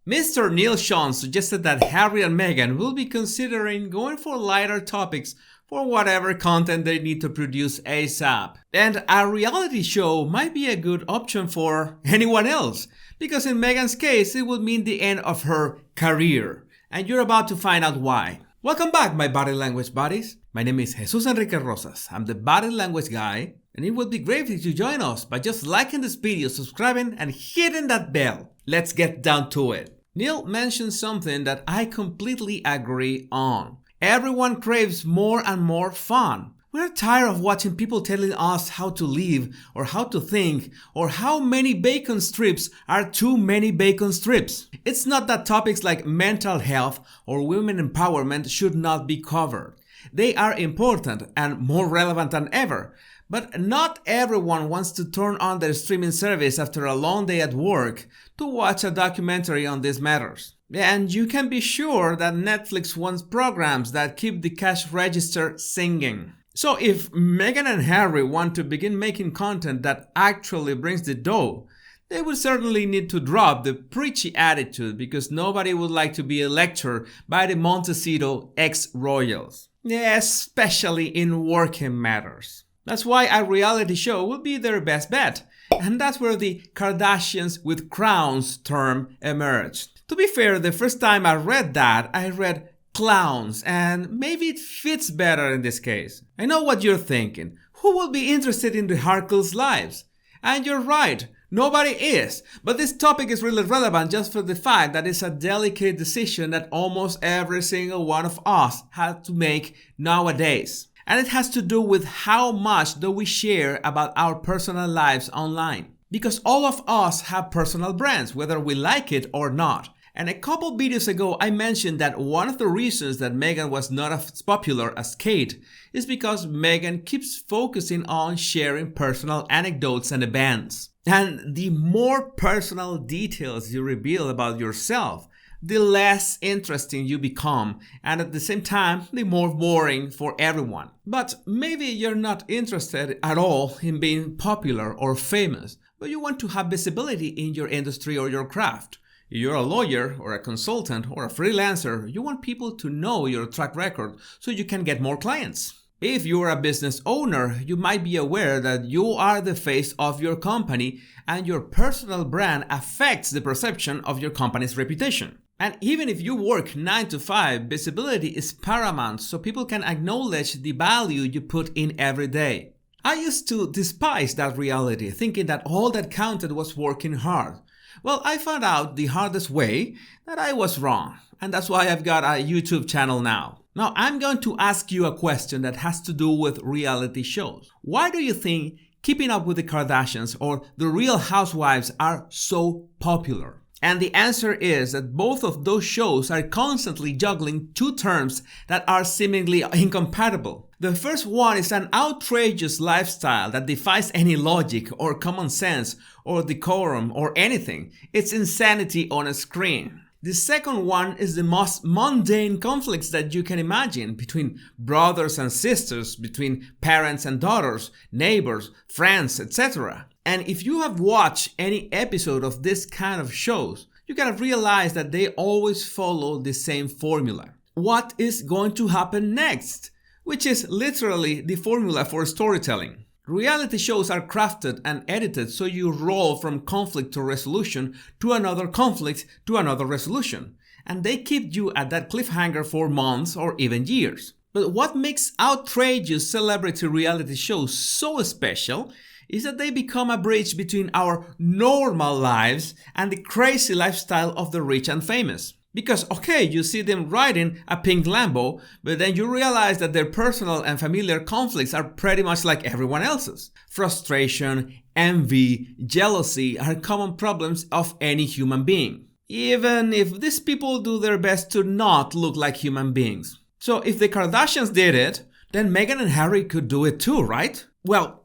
Mr. Neil Sean suggested that Harry and Meghan will be considering going for lighter topics for whatever content they need to produce ASAP. And a reality show might be a good option for anyone else, because in Meghan's case, it would mean the end of her career. And you're about to find out why. Welcome back, my body language buddies. My name is Jesus Enrique Rosas. I'm the body language guy, and it would be great if you join us by just liking this video, subscribing, and hitting that bell. Let's get down to it. Neil mentioned something that I completely agree on. Everyone craves more and more fun. We're tired of watching people telling us how to live or how to think or how many bacon strips are too many bacon strips. It's not that topics like mental health or women empowerment should not be covered. They are important and more relevant than ever. But not everyone wants to turn on their streaming service after a long day at work to watch a documentary on these matters. And you can be sure that Netflix wants programs that keep the cash register singing. So if Meghan and Harry want to begin making content that actually brings the dough, they will certainly need to drop the preachy attitude, because nobody would like to be lectured by the Montecito ex-royals, especially in working matters. That's why a reality show will be their best bet, and that's where the Kardashians with crowns term emerged. To be fair, the first time I read that, I read clowns, and maybe it fits better in this case. I know what you're thinking. Who will be interested in the Harkles' lives? And you're right, nobody is. But this topic is really relevant just for the fact that it's a delicate decision that almost every single one of us has to make nowadays. And it has to do with how much do we share about our personal lives online. Because all of us have personal brands, whether we like it or not. And a couple videos ago, I mentioned that one of the reasons that Meghan was not as popular as Kate is because Meghan keeps focusing on sharing personal anecdotes and events. And the more personal details you reveal about yourself, the less interesting you become, and at the same time, the more boring for everyone. But maybe you're not interested at all in being popular or famous, but you want to have visibility in your industry or your craft. If you're a lawyer or a consultant or a freelancer, you want people to know your track record so you can get more clients. If you're a business owner, you might be aware that you are the face of your company and your personal brand affects the perception of your company's reputation. And even if you work 9 to 5, visibility is paramount so people can acknowledge the value you put in every day. I used to despise that reality, thinking that all that counted was working hard. Well, I found out the hardest way that I was wrong, and that's why I've got a YouTube channel now. Now, I'm going to ask you a question that has to do with reality shows. Why do you think Keeping Up with the Kardashians or The Real Housewives are so popular? And the answer is that both of those shows are constantly juggling two terms that are seemingly incompatible. The first one is an outrageous lifestyle that defies any logic or common sense or decorum or anything. It's insanity on a screen. The second one is the most mundane conflicts that you can imagine between brothers and sisters, between parents and daughters, neighbors, friends, etc. And if you have watched any episode of this kind of shows, you gotta realize that they always follow the same formula. What is going to happen next? Which is literally the formula for storytelling. Reality shows are crafted and edited so you roll from conflict to resolution to another conflict to another resolution. And they keep you at that cliffhanger for months or even years. But what makes outrageous celebrity reality shows so special is that they become a bridge between our normal lives and the crazy lifestyle of the rich and famous. Because, okay, you see them riding a pink Lambo, but then you realize that their personal and familiar conflicts are pretty much like everyone else's. Frustration, envy, jealousy are common problems of any human being. Even if these people do their best to not look like human beings. So if the Kardashians did it, then Meghan and Harry could do it too, right? Well,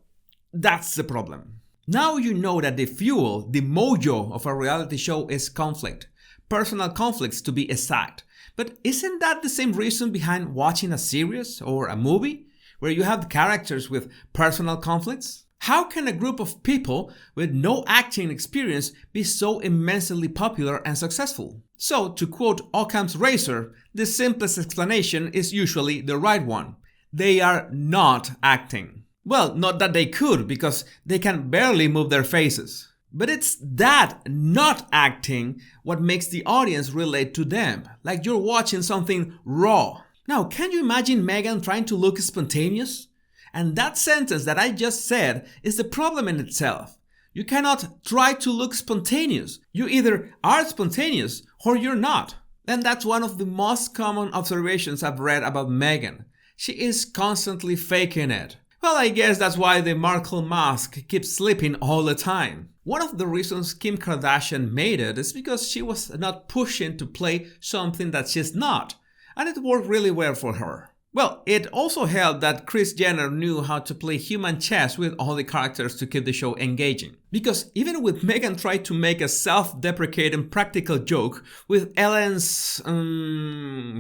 that's the problem. Now you know that the fuel, the mojo of a reality show is conflict. Personal conflicts to be exact. But isn't that the same reason behind watching a series or a movie where you have characters with personal conflicts? How can a group of people with no acting experience be so immensely popular and successful? So, to quote Occam's razor, the simplest explanation is usually the right one. They are not acting. Well, not that they could, because they can barely move their faces. But it's that not acting what makes the audience relate to them, like you're watching something raw. Now, can you imagine Meghan trying to look spontaneous? And that sentence that I just said is the problem in itself. You cannot try to look spontaneous. You either are spontaneous or you're not. And that's one of the most common observations I've read about Meghan. She is constantly faking it. Well, I guess that's why the Markle mask keeps slipping all the time. One of the reasons Kim Kardashian made it is because she was not pushing to play something that she's not. And it worked really well for her. Well, it also helped that Kris Jenner knew how to play human chess with all the characters to keep the show engaging. Because even with Meghan tried to make a self-deprecating practical joke with Ellen's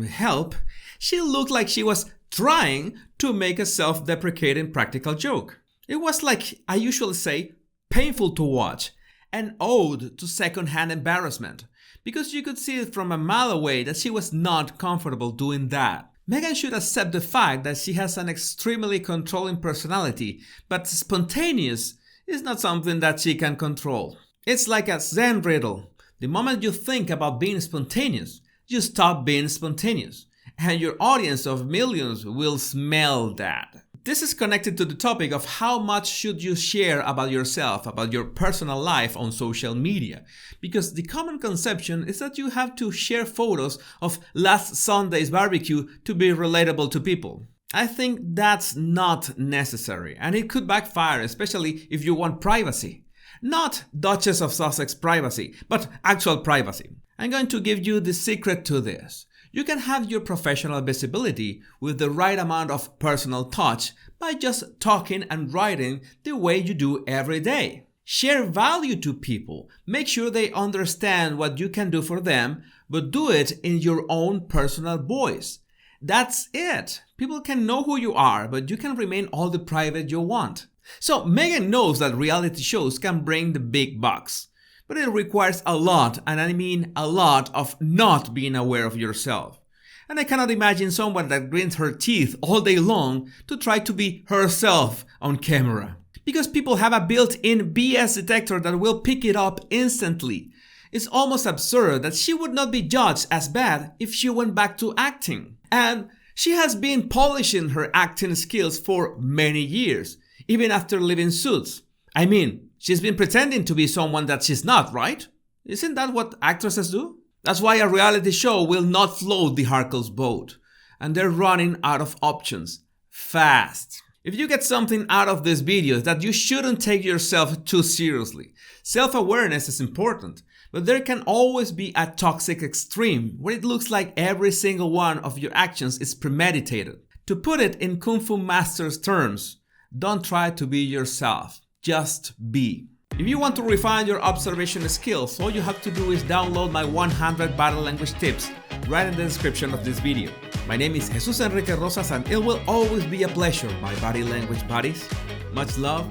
help, she looked like she was trying to make a self-deprecating practical joke. It was like, I usually say, painful to watch, an ode to second-hand embarrassment, because you could see it from a mile away that she was not comfortable doing that. Meghan should accept the fact that she has an extremely controlling personality, but spontaneous is not something that she can control. It's like a Zen riddle. The moment you think about being spontaneous, you stop being spontaneous, and your audience of millions will smell that. This is connected to the topic of how much should you share about yourself, about your personal life on social media. Because the common conception is that you have to share photos of last Sunday's barbecue to be relatable to people. I think that's not necessary, and it could backfire, especially if you want privacy. Not Duchess of Sussex privacy, but actual privacy. I'm going to give you the secret to this. You can have your professional visibility with the right amount of personal touch by just talking and writing the way you do every day. Share value to people. Make sure they understand what you can do for them, but do it in your own personal voice. That's it. People can know who you are, but you can remain all the private you want. So Meghan knows that reality shows can bring the big bucks. But it requires a lot, and I mean a lot, of not being aware of yourself. And I cannot imagine someone that grins her teeth all day long to try to be herself on camera. Because people have a built-in BS detector that will pick it up instantly. It's almost absurd that she would not be judged as bad if she went back to acting. And she has been polishing her acting skills for many years, even after leaving Suits. I mean, she's been pretending to be someone that she's not, right? Isn't that what actresses do? That's why a reality show will not float the Harkles boat. And they're running out of options. Fast. If you get something out of this video, is that you shouldn't take yourself too seriously. Self-awareness is important, but there can always be a toxic extreme where it looks like every single one of your actions is premeditated. To put it in Kung Fu Master's terms, don't try to be yourself. Just be. If you want to refine your observation skills, all you have to do is download my 100 body language tips right in the description of this video. My name is Jesus Enrique Rosas, and it will always be a pleasure, my body language buddies. Much love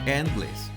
and bliss.